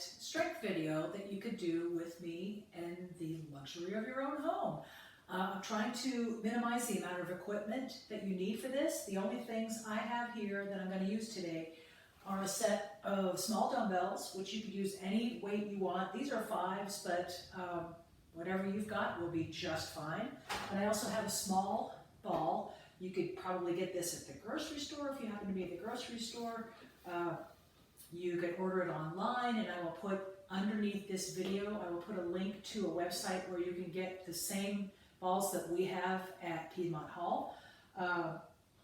minute strength video that you could do with me in the luxury of your own home. I'm trying to minimize the amount of equipment that you need for this. The only things I have here that I'm going to use today are a set of small dumbbells, which you could use any weight you want. These are 5s, but whatever you've got will be just fine. And I also have a small ball. You could probably get this at the grocery store if you happen to be at the grocery store. You can order it online, and I will put underneath this video, I will put a link to a website where you can get the same balls that we have at Piedmont Hall.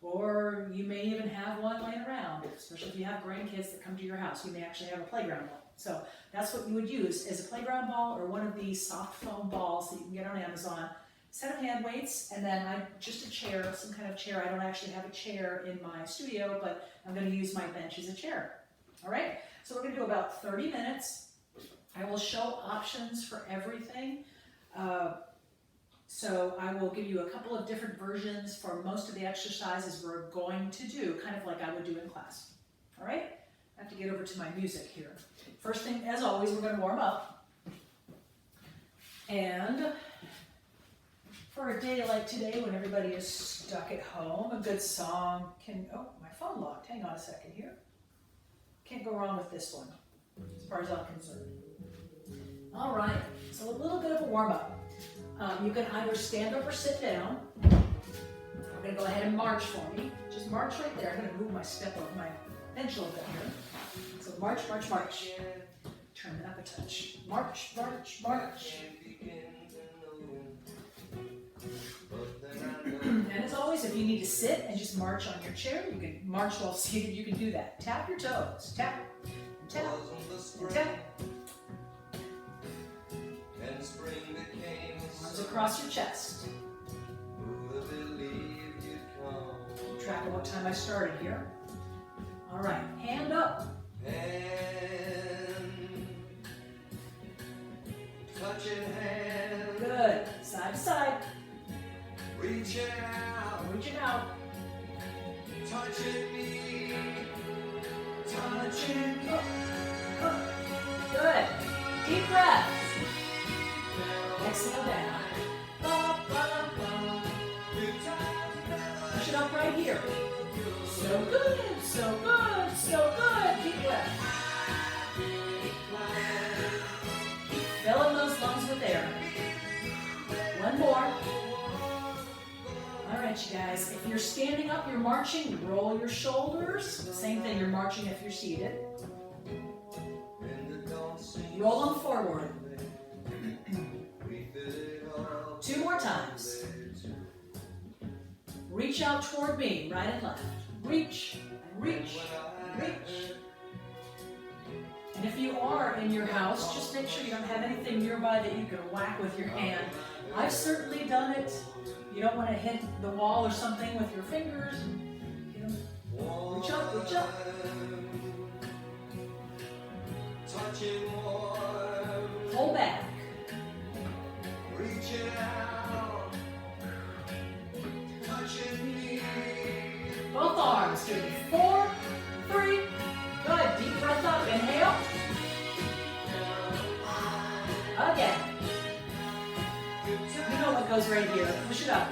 Or you may even have one laying around, especially if you have grandkids that come to your house. You may actually have a playground ball. So that's what you would use as a playground ball or one of these soft foam balls that you can get on Amazon. Set of hand weights, and then just a chair, some kind of chair. I don't actually have a chair in my studio, but I'm going to use my bench as a chair. All right, so we're going to do about 30 minutes. I will show options for everything. So I will give you a couple of different versions for most of the exercises we're going to do, kind of like I would do in class. All right, I have to get over to my music here. First thing, as always, we're going to warm up. And for a day like today, when everybody is stuck at home, a good song can, oh, my phone locked, hang on a second here. Can't go wrong with this one, as far as I'm concerned. All right, so a little bit of a warm up. You can either stand up or sit down. I'm gonna go ahead and march for me. Just march right there. I'm gonna move my step of my bench a little bit here. So march, march, march. Turn it up a touch. March, march, march. And as always, if you need to sit and just march on your chair, you can march while seated, you can do that. Tap your toes. Tap, and tap, and tap. Arms across your chest. Keep track of what time I started here. All right, hand up. Touching hand. Good. Side to side. Reaching out. Reaching out. Touching me. Touching me. Good. Deep breath. Exhale down. Push it up right here. So good, so good, so good. Deep breath. Keep filling those lungs with air. One more. All right, you guys. If you're standing up, you're marching, roll your shoulders. Same thing, you're marching if you're seated. Roll them forward. 2 more times. Reach out toward me, right and left. Reach, reach, reach. And if you are in your house, just make sure you don't have anything nearby that you can whack with your hand. I've certainly done it. You don't want to hit the wall or something with your fingers. Reach up, reach up. Pull back. Reaching out, touching me. Both arms. Give me 4, 3. Good. Deep breath up. Inhale. Again. You know what goes right here. Push it up.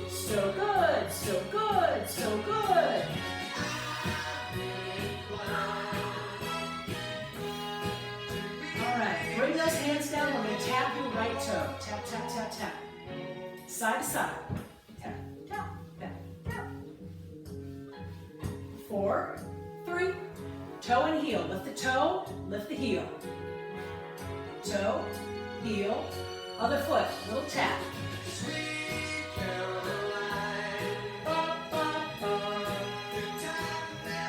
So good. So good. So good. All right. Bring those hands down. We're going to tap your right toe. Tap, tap, tap, tap. Side to side. Tap, tap, tap, tap. 4, 3. Toe and heel. Lift the toe, lift the heel. Toe, heel, other foot. Little tap.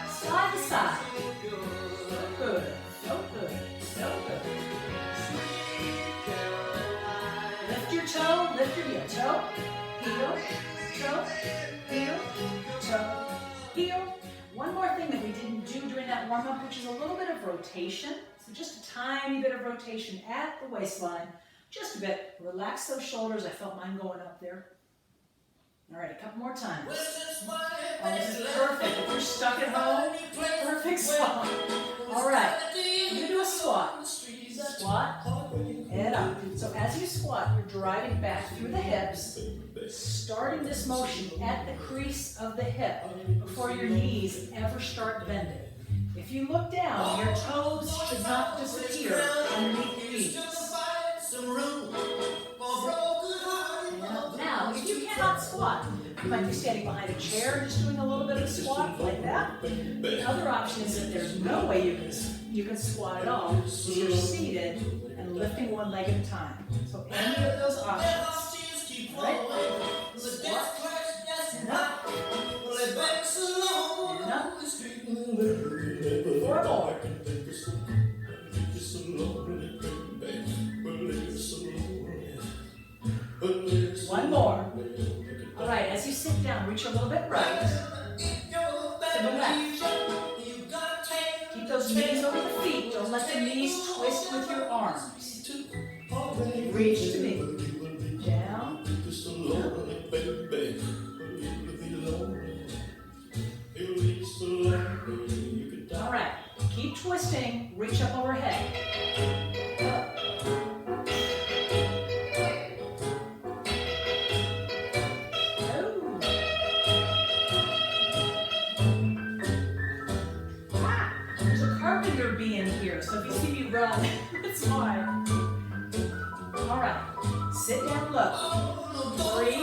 Side to side. So good. So good. So good. Lift your toe, lift your heel. Toe, heel, toe, heel, toe, heel. One more thing that we didn't do during that warm-up, which is a little bit of rotation. So just a tiny bit of rotation at the waistline. Just a bit. Relax those shoulders. I felt mine going up there. All right, a couple more times. Oh, this is perfect. If you're stuck at home, perfect spot. All right, we're going to do a squat. Squat and up. So as you squat, you're driving back through the hips, starting this motion at the crease of the hip before your knees ever start bending. If you look down, your toes should not disappear underneath your knees. Now, if you cannot squat, you might be standing behind a chair and just doing a little bit of a squat like that. The other option is that there's no way you can squat at all. You're seated and lifting one leg at a time. So any of those options. All right? Squat. And up. Squat. And up. 4 more. One more. All right, as you sit down, reach a little bit right to the left. Keep those knees over the feet. Don't let the knees twist with your arms. Reach to me. Down. All right, keep twisting. Reach up overhead. Up. So if you see me run, that's why. All right, sit down low. 3, 2,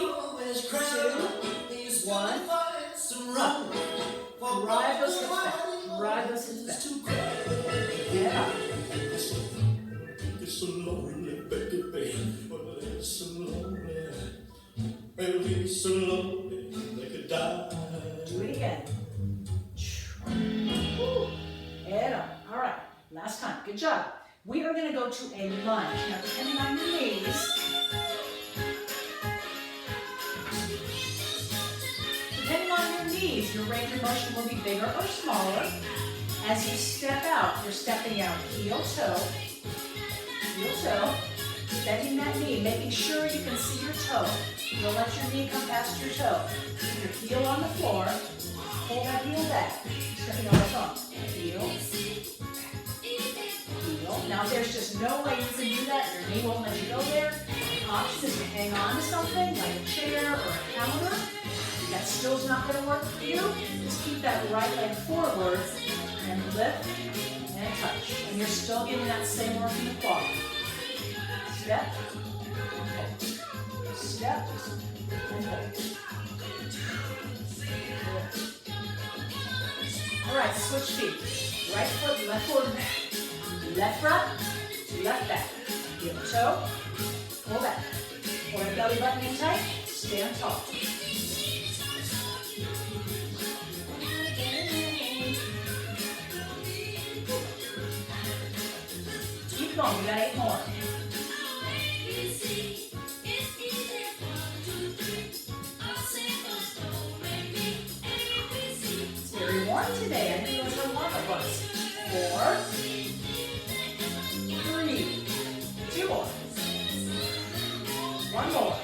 1, up. Drive those hips back. Drive those hips back. Get up. Do it again. Head up. All right. Last time. Good job. We are going to go to a lunge. Now, depending on your knees, your range of motion will be bigger or smaller. As you step out, you're stepping out heel toe, bending that knee, making sure you can see your toe. Don't let your knee come past your toe. Keep your heel on the floor. Pull that heel back. Stepping on the thumb. Heel. Now, if there's just no way you can do that, your knee won't let you go there, the option is to hang on to something like a chair or a counter. If that still's not going to work for you, just keep that right leg forward and lift and touch. And you're still getting that same work in the quad. Step, hold. Step, and hold. All right, switch feet. Right foot, left forward, back. Left front, left back. Heel toe, pull back. Pull that belly button in tight, stand tall. Keep going, we got 8 more. It's very warm today. I didn't realize how warm it was. 4, 3, 2 more. 1 more.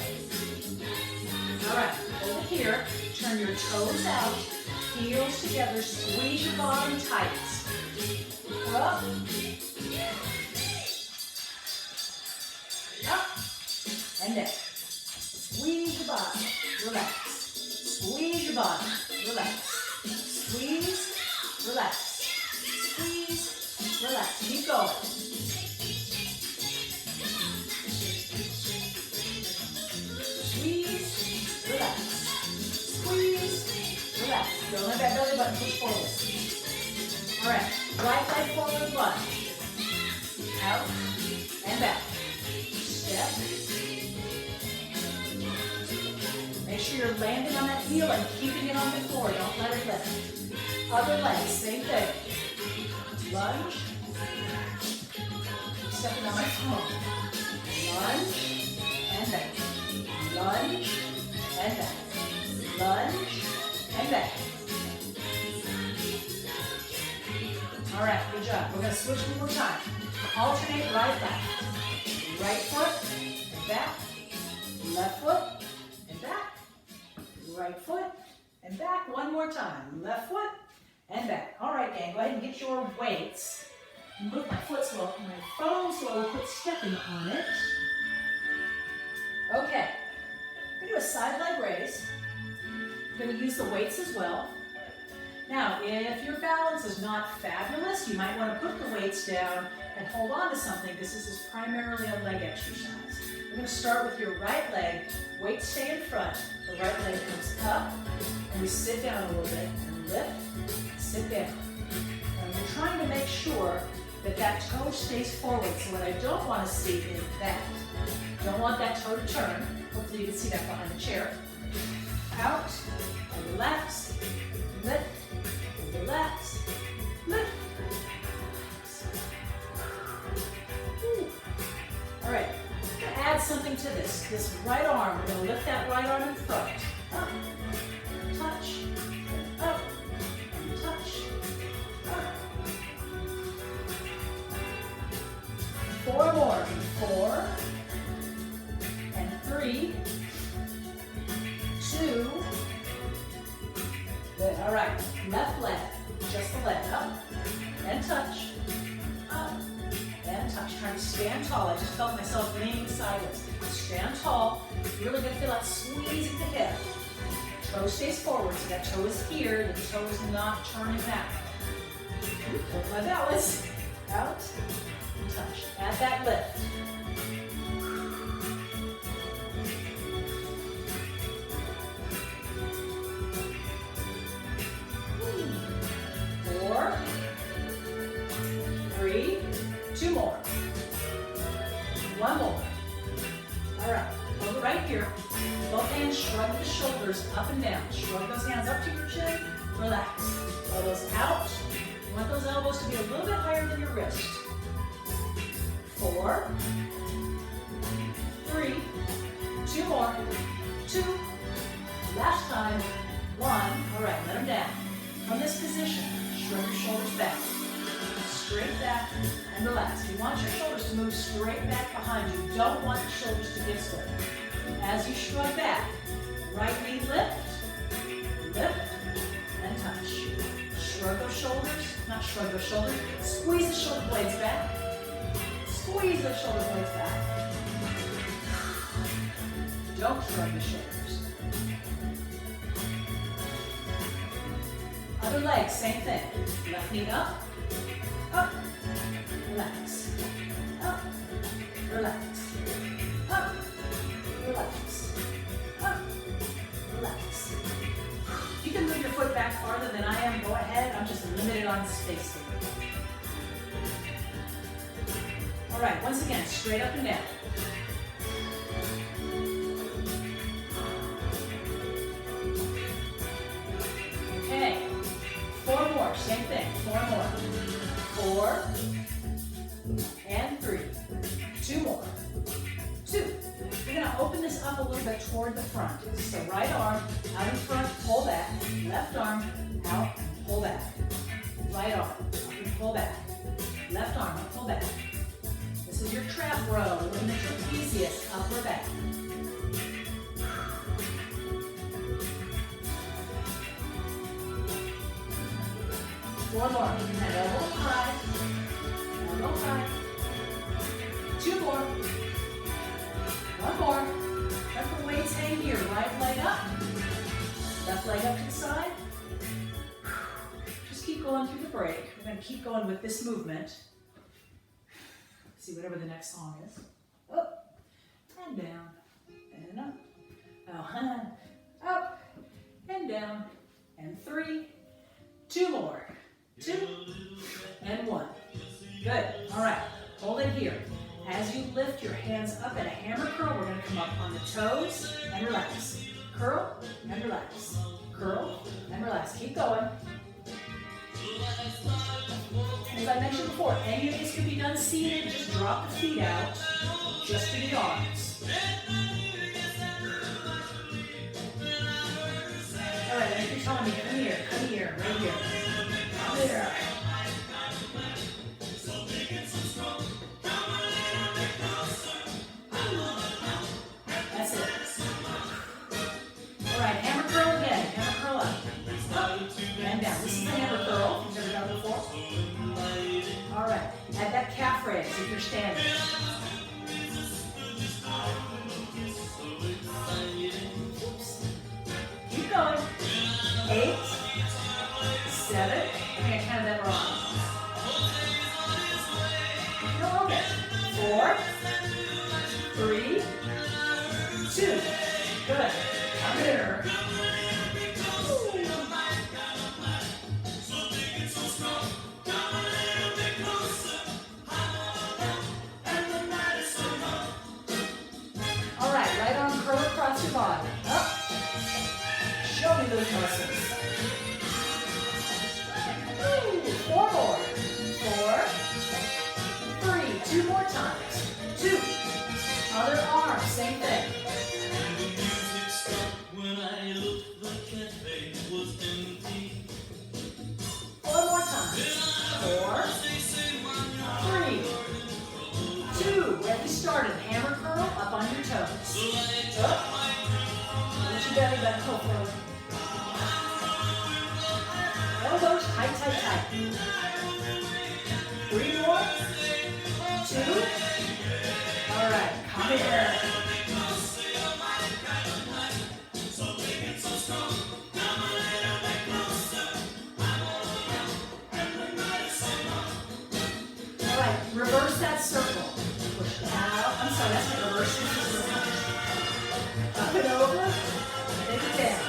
All right, over here, turn your toes out, heels together, squeeze your bottom tight. Up. Up. And down. Squeeze your bottom, relax. Squeeze your bottom, relax. Squeeze, relax. Squeeze, relax. Keep going. Squeeze, relax. Squeeze, relax. Don't let that belly button push forward. All right, right leg forward lunge. Out and back. Step. Make sure you're landing on that heel and keeping it on the floor. Don't let it lift. Other leg, same thing. Lunge. Stepping on my phone. Lunge and back. Lunge and back. Lunge and back. All right, good job. We're going to switch one more time. Alternate right, left. Right foot and back. Left foot and back. Right foot and back one more time. Left foot and back. All right, gang, go ahead and get your weights. Move my foot so my phone so I will quit stepping on it. Okay, I'm going to do a side leg raise. I'm going to use the weights as well. Now, if your balance is not fabulous, you might want to put the weights down and hold on to something because this is primarily a leg exercise. We're going to start with your right leg. Weights stay in front. The right leg comes up and we sit down a little bit and lift, sit down. And we're trying to make sure that that toe stays forward. So what I don't want to see is that. Don't want that toe to turn. Hopefully you can see that behind the chair. Out and relax, lift, and relax, lift. Whew. All right, I'm going to add something to this right arm. We're going to lift that right arm in front. Up, touch, up, touch, up. 4 more. 4 and 3, 2. Good. All right. Left leg, just the leg. Up and touch. Up and touch. Trying to stand tall. I just felt myself leaning sideways. Stand tall. You're really going to feel that squeeze at the hip. Toe stays forward, so that toe is here. The toe is not turning back. Hold my balance. Out and touch. Add that lift. Four, 3, 2 more. 1 more. All right, hold it right here. Both hands shrug the shoulders up and down. Shrug those hands up to your chin. Relax. Roll those out. You want those elbows to be a little bit higher than your wrist. 4, 3, 2 more. 2. Last time. 1. All right, let them down. From this position, shrug your shoulders back. Straight back and relax. You want your shoulders to move straight back behind you. You don't want your shoulders to give sway. As you shrug back, right knee lift, and touch. Shrug those shoulders, not shrug those shoulders. Squeeze the shoulder blades back. Squeeze the shoulder blades back. Don't shrug the shoulders. Other leg, same thing. Left knee up, relax, up, relax, up, relax, up, relax. You can move your foot back farther than I am. Go ahead. I'm just limited on space here. All right, once again, straight up and down. Okay. 4 more, same thing, 4 more. 4 and 3. 2 more. 2. We're going to open this up a little bit toward the front. So right arm out in front, pull back. Left arm out, pull back. Right arm, up and pull back. Left arm, up, pull back. This is your trap row. We're in the trapezius, upper back. One more. And that elbow high. Elbow high. 2 more. 1 more. Let the weights hang here. Right leg up. Left leg up to the side. Just keep going through the break. We're going to keep going with this movement. See whatever the next song is. Up and down and up. Oh, up and down. And 3, 2 more. 2 and 1. Good. All right. Hold it here. As you lift your hands up at a hammer curl, we're going to come up on the toes and relax. Curl and relax. Curl and relax. Keep going. As I mentioned before, any of these can be done seated. Just drop the feet out. Just do the arms. All right. And if you're telling me, come here, right here. There. That's it. All right, hammer curl standing. Oops. Keep going. 8, 7. I think I counted that wrong. No, okay. 4, 3, 2. Good. Come here. All right, right arm curl across your body. Up. Show me those muscles. Ooh, 4 more. 4, 3. 2 more times. 2. Other arm, same thing. When I looked, the cafe was empty. 4 more times. 4, 3, 2. Where we started. Hammer curl up on your toes. Up. Let your belly button pull forward. Elbows tight, tight, tight. 3 more. 2. All right, come here. All right, reverse that circle. Push out. I'm sorry, that's the reverse circle. Up and over. Take it down.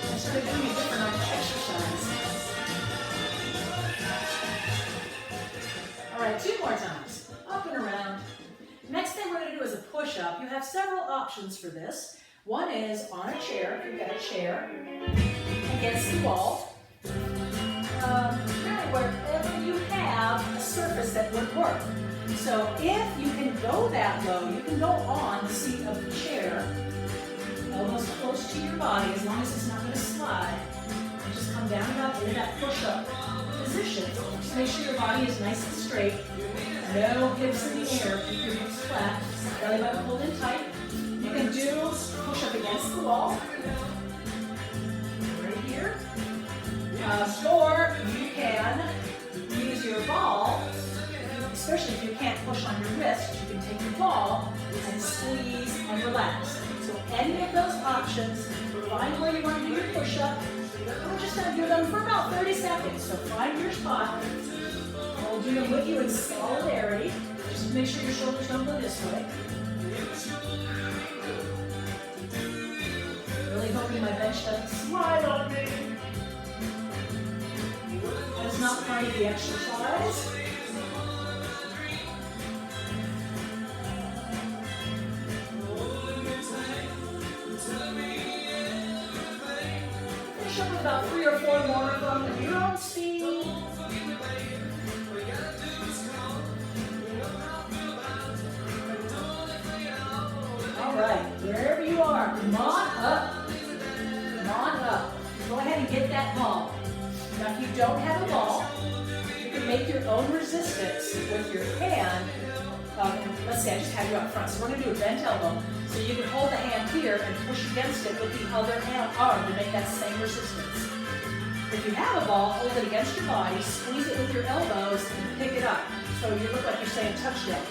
I started doing a different exercise. All right, 2 more times. Up and around. Next thing we're going to do is a push-up. You have several options for this. One is on a chair, if you've got a chair, against the wall. Really wherever you have a surface that would work. So if you can go that low, you can go on the seat of the chair, elbows close to your body, as long as it's not going to slide. And just come down about into that push-up position. Just make sure your body is nice and straight. No hips in the air. Keep your hips flat. Belly button pulled in tight. You can do push-up against the wall. Right here. Or you can use your ball, especially if you can't push on your wrist, you can take your ball and squeeze and relax. So any of those options, find where you want to do your push-up. We're just going to do them for about 30 seconds. So find your spot. I'll do them with you in solidarity. Just make sure your shoulders don't go this way. Really hoping my bench doesn't slide on me. That is not part of the exercise. Finish up with about 3 or 4 more of them at your own speed. All right, wherever you are, come on up. Come on up. Go ahead and get that ball. Now, if you don't have a ball, you can make your own resistance with your hand. Let's say I just have you up front. So we're going to do a bent elbow. So you can hold the hand here and push against it with the other arm to make that same resistance. If you have a ball, hold it against your body, squeeze it with your elbows, and pick it up. So you look like you're saying touchdown.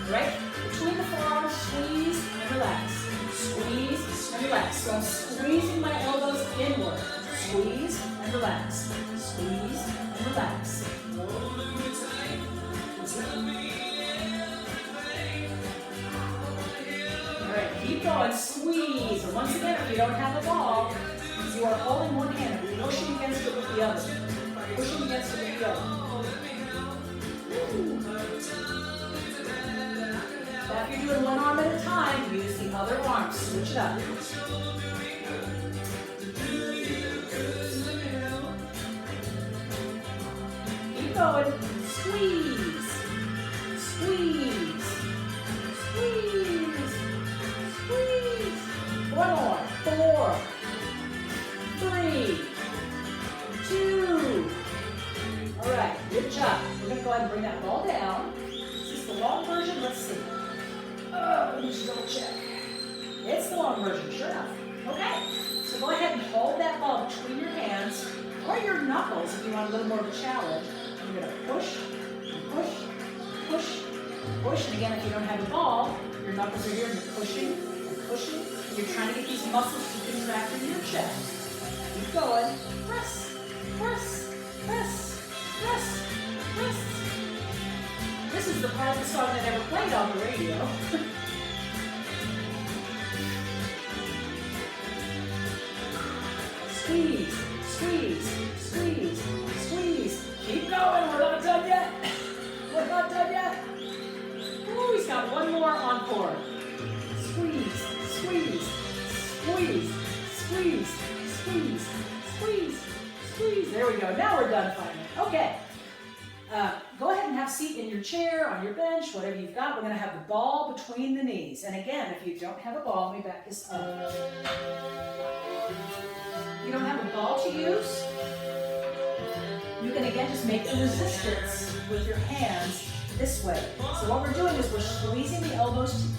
Right? Between the forearms, squeeze and relax. Squeeze and relax. So I'm squeezing my elbows inward. Squeeze and relax. Squeeze and relax. All right, keep going. Squeeze. And once again, if you don't have a ball, you are holding one hand and pushing against it with the other. Pushing against it with the other. Now, if you're doing one arm at a time, use the other arm. Switch it up. Keep going. Squeeze. Squeeze. Squeeze. Squeeze. One more. 4, 3, 2. All right, good job. We're going to go ahead and bring that ball down. Is this the long version? Let's see. Let me just double check. It's the long version, sure enough. Okay, so go ahead and hold that ball between your hands or your knuckles if you want a little more of a challenge. You're going to push, push, push, push, and again, if you don't have a ball, your knuckles are here, and you're pushing and pushing. You're trying to get these muscles to contract in your chest. Keep going. Press, press, press, press, press. This is the part of the song that never played on the radio. Squeeze, squeeze, squeeze, squeeze. Keep going, we're not done yet. We're not done yet. Ooh, he's got one more encore. Squeeze, squeeze, squeeze, squeeze, squeeze, squeeze, squeeze. There we go, now we're done finally. Okay. Go ahead and have a seat in your chair, on your bench, whatever you've got. We're going to have the ball between the knees. And again, if you don't have a ball, let me back this up. You don't have a ball to use, you can again just make the resistance with your hands this way. So what we're doing is we're squeezing the elbows together.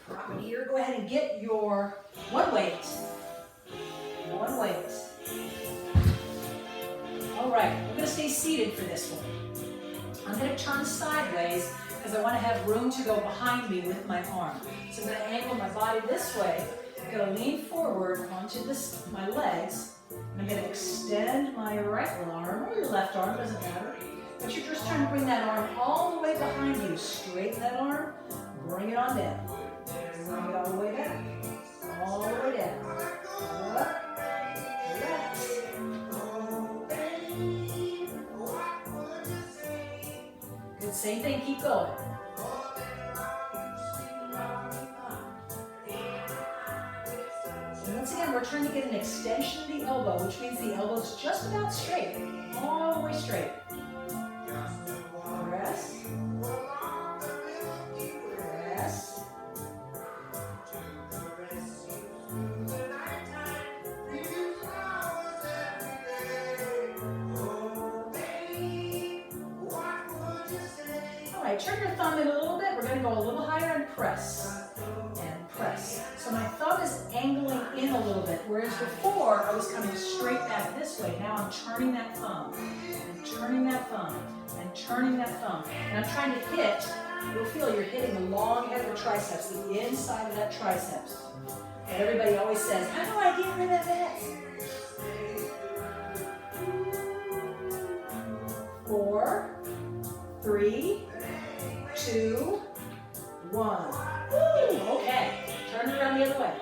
Prop it here. Go ahead and get your one weight. One weight. All right, we're going to stay seated for this one. I'm going to turn sideways because I want to have room to go behind me with my arm. So I'm going to angle my body this way. I'm going to lean forward onto my legs. And I'm going to extend my right arm or your left arm, doesn't matter. But you're just trying to bring that arm all the way behind you. Straighten that arm, bring it on down. Bring it all the way back. All the way down. Up. Relax. Good, same thing, keep going. And once again, we're trying to get an extension of the elbow, which means the elbow's just about straight. All the way straight. Press. Press. All right, turn your thumb in a little bit. We're going to go a little higher and press. And press. So my thumb is angling in a little bit, whereas before I was coming straight back this way. Now I'm turning that thumb, and turning that thumb, and turning that thumb. And I'm trying to hit, you'll feel you're hitting the long head of the triceps, the inside of that triceps. And everybody always says, how do I get rid of it? 2, 1. Woo! Okay. Turn it around the other way.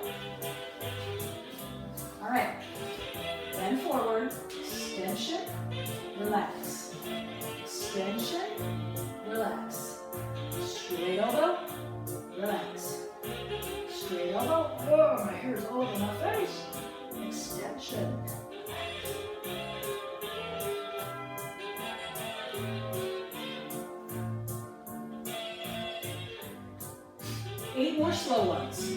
All right. Bend forward. Extension. Relax. Extension. Relax. Straight elbow. Relax. Straight elbow. Oh, my hair is all over my face. Extension. 8 more slow ones.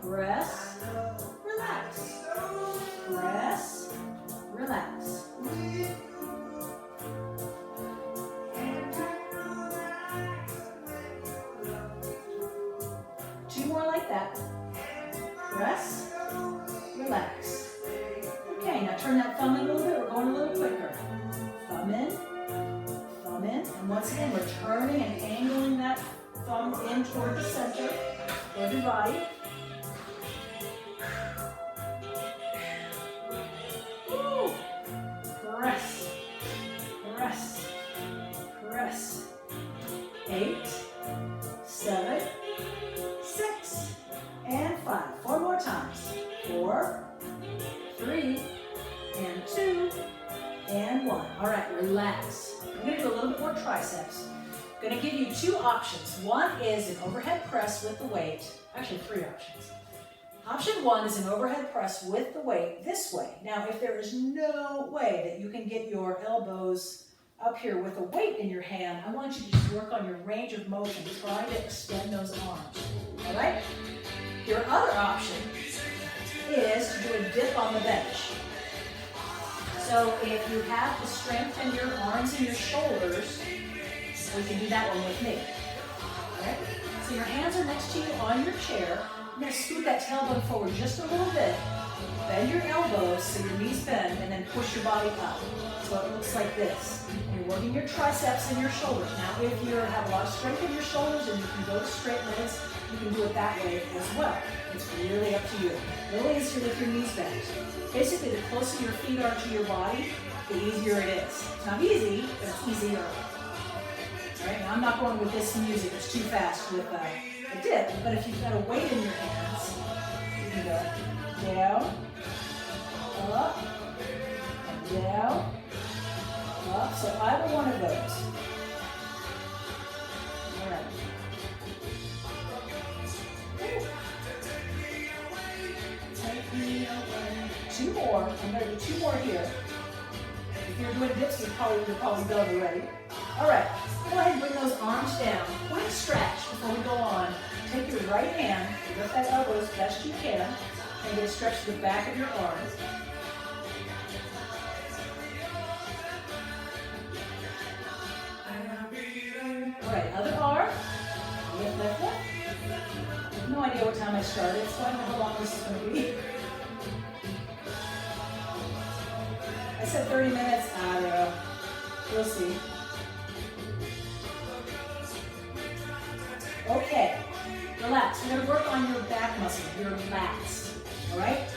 Press, relax. Press, relax. 2 more like that. Press, relax. Okay, now turn that thumb in a little bit. We're going a little quicker. Thumb in, and once again, we're turning and angling that thumb in toward the center of your body. Woo! Press, press, press. 8, 7, 6, and 5. 4 more times. 4, 3, and 2, and 1. All right, relax. I'm going to do a little bit more triceps. I'm going to give you 2 options. One is an overhead press with the weight. Actually, 3 options. Option 1 is an overhead press with the weight this way. Now, if there is no way that you can get your elbows up here with a weight in your hand, I want you to just work on your range of motion, trying to extend those arms. All right? Your other option is to do a dip on the bench. So if you have the strength in your arms and your shoulders, we can do that one with me. Okay? So your hands are next to you on your chair. I'm going to scoot that tailbone forward just a little bit. Bend your elbows so your knees bend, and then push your body up. So it looks like this. You're working your triceps and your shoulders. Now if you have a lot of strength in your shoulders and you can go to straight legs, you can do it that way as well. It's really up to you. A little easier with your knees bent. Basically, the closer your feet are to your body, the easier it is. It's not easy, but it's easier. All right, now I'm not going with this music. It's too fast with a dip. But if you've got a weight in your hands, you can go down, up, down, up. So either one of those. All right. 2 more. I'm going to do 2 more here. If you're doing dips, you're probably done already. All right. Go ahead and bring those arms down. Quick stretch before we go on. Take your right hand, lift that elbow as best you can, and get a stretch to the back of your arms. All right, other arm. Lift, lift, lift. I have no idea what time I started, so I don't know how long this is going to be. I said 30 minutes. I don't know. We'll see. Okay. Relax. We're going to work on your back muscle, your lats. All right?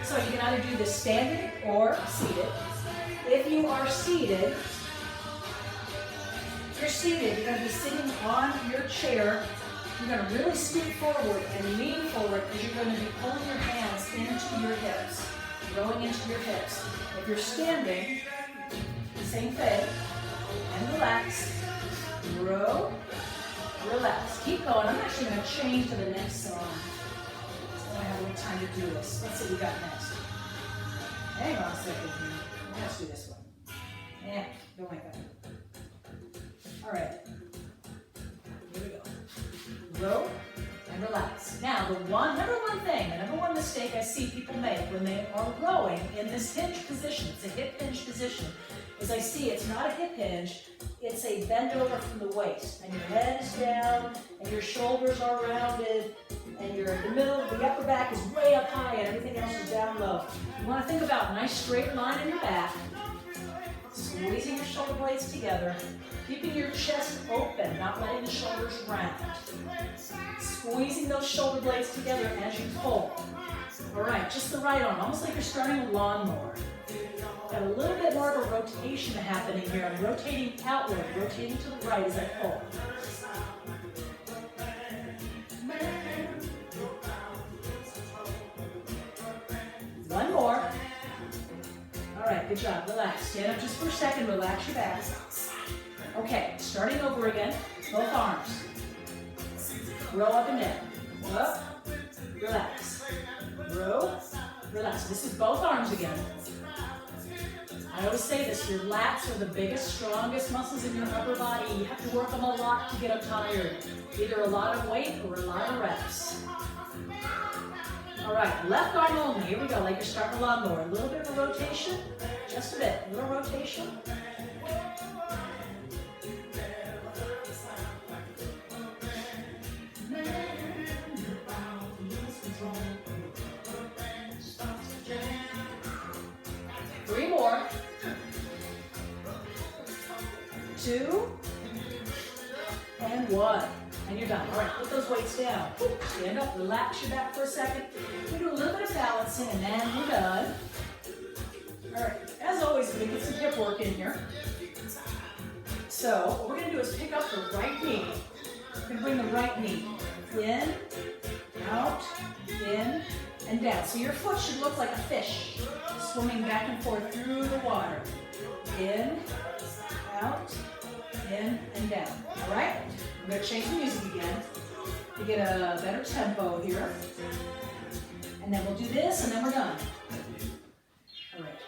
So you can either do this standing or seated. If you are seated, you're going to be sitting on your chair. You're going to really scoot forward and lean forward because you're going to be pulling your hands into your hips, going into your hips. If you're standing, the same thing, and relax, grow, relax. Keep going. I'm actually going to change to the next song. So I have a little time to do this. Let's see what we got next. Hang on a second here. Let's do this one. Yeah, don't like that. All right. Here we go. Grow and relax. Now, the number one mistake I see people make when they are rowing in this hinge position, it's a hip hinge position, is I see it's not a hip hinge, it's a bend over from the waist. And your head is down, and your shoulders are rounded, and the middle, the upper back is way up high, and everything else is down low. You want to think about a nice straight line in your back, squeezing your shoulder blades together, keeping your chest open, not letting the shoulders round. Squeezing those shoulder blades together as you pull. All right, just the right arm, almost like you're starting a lawnmower. Got a little bit more of a rotation happening here. I'm rotating outward, rotating to the right as I pull. One more. All right, good job. Relax. Stand up just for a second. Relax your back. Okay, starting over again. Both arms. Row up and down. Up. Relax. Row. Relax. This is both arms again. I always say this, your lats are the biggest, strongest muscles in your upper body. You have to work them a lot to get them tired. Either a lot of weight or a lot of reps. All right, left arm only. Here we go, like you're starting a lawnmower. A little bit of a rotation, just a bit. A little rotation. Three more. 2 and 1. And you're done. All right, put those weights down. Stand up, relax your back for a second. We do a little bit of balancing and then we're done. All right, as always, we're gonna get some hip work in here. So what we're gonna do is pick up the right knee. We're gonna bring the right knee in, out, in, and down. So your foot should look like a fish swimming back and forth through the water. In, out, in, and down. All right? I'm going to change the music again to get a better tempo here. And then we'll do this, and then we're done. All right.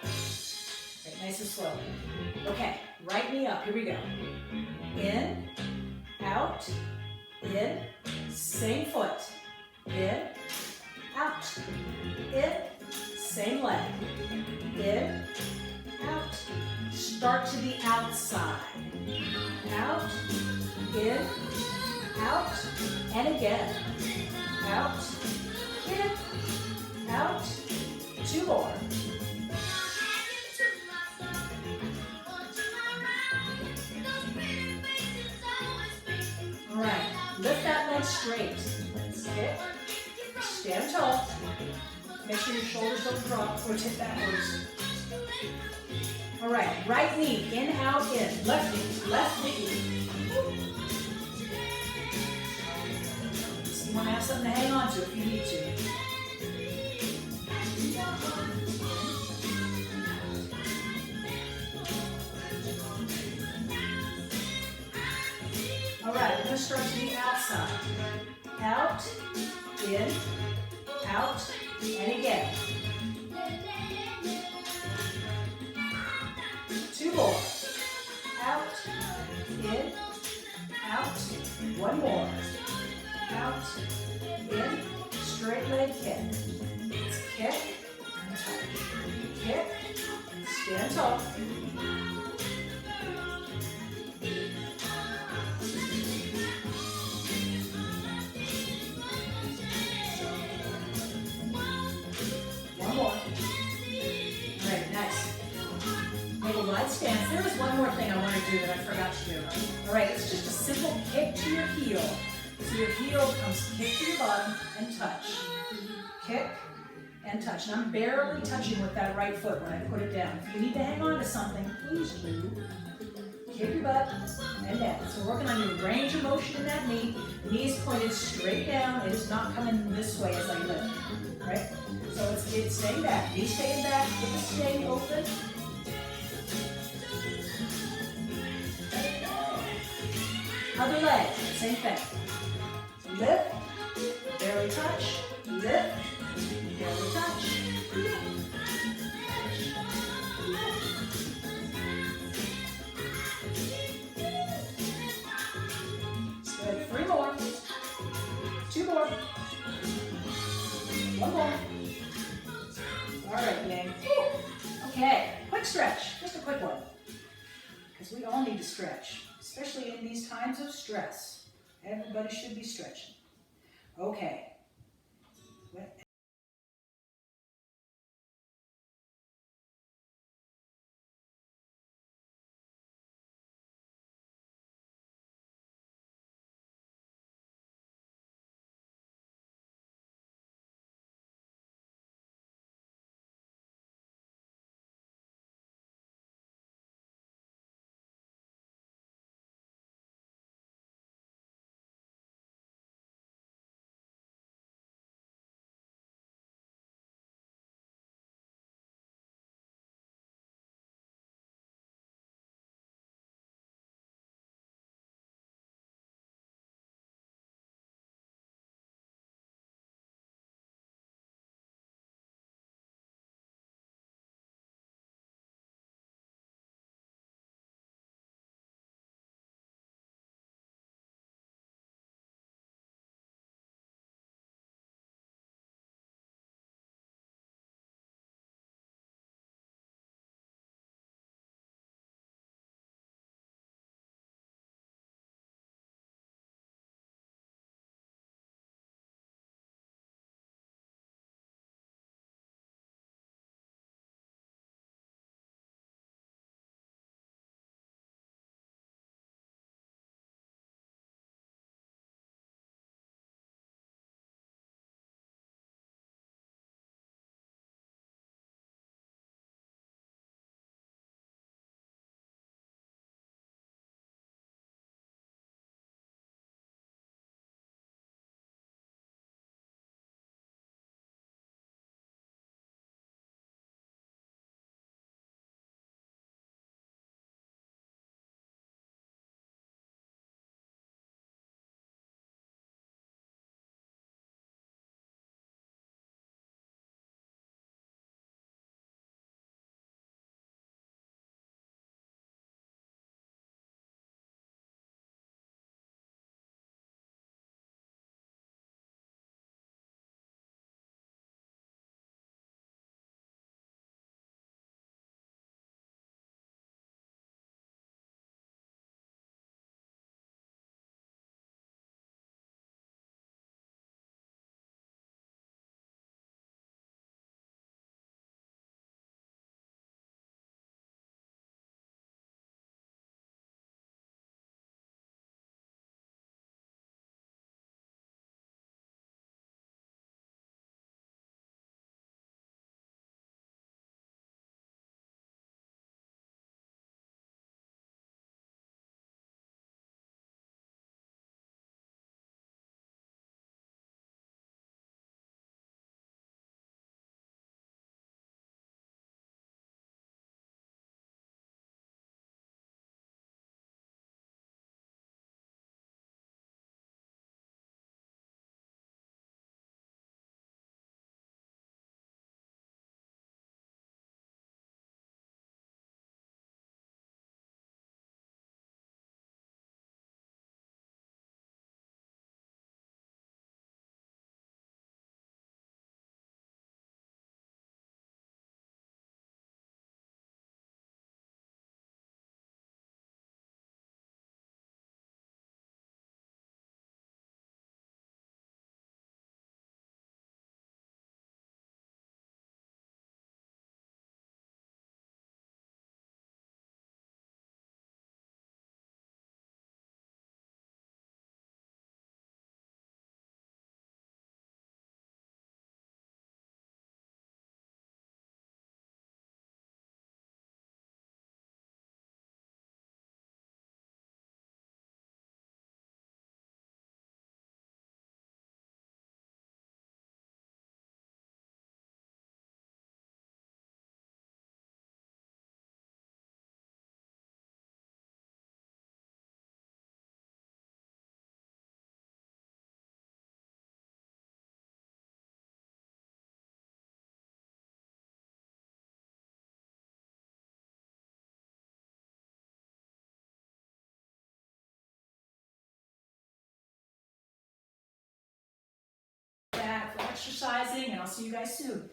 Right, nice and slow. Okay, right knee up. Here we go. In, out, in, same foot. In, out, in, same leg. In, out. Start to the outside. Out, in, out, and again. Out, in, out. 2 more. All right, lift that leg straight. Sit, stand tall. Make sure your shoulders don't drop or tip backwards. All right, right knee, in, out, in. Left knee. So you want to have something to hang on to if you need to. All right, we're going to start to the outside. Out, in, out, and again. 2 more. Out, in, out. 1 more. Out, in, straight leg kick. It's kick and touch. Kick, stand tall. Stance. There was one more thing I want to do that I forgot to do. All right, it's just a simple kick to your heel. So your heel comes kick to your bottom and touch. Kick and touch. And I'm barely touching with that right foot when I put it down. If you need to hang on to something, please do. Kick your butt and down. So we're working on your range of motion in that knee. Knees pointed straight down. It is not coming this way as I lift. Right? So it's staying back. Knees staying back. Hip is staying open. Other leg, same thing. Lift, barely touch, lift, barely touch, lift. Good, 3 more. 2 more. 1 more. All right, gang. Okay, quick stretch, just a quick one. Because we all need to stretch. Especially in these times of stress. Everybody should be stretching. Okay. exercising, and I'll see you guys soon.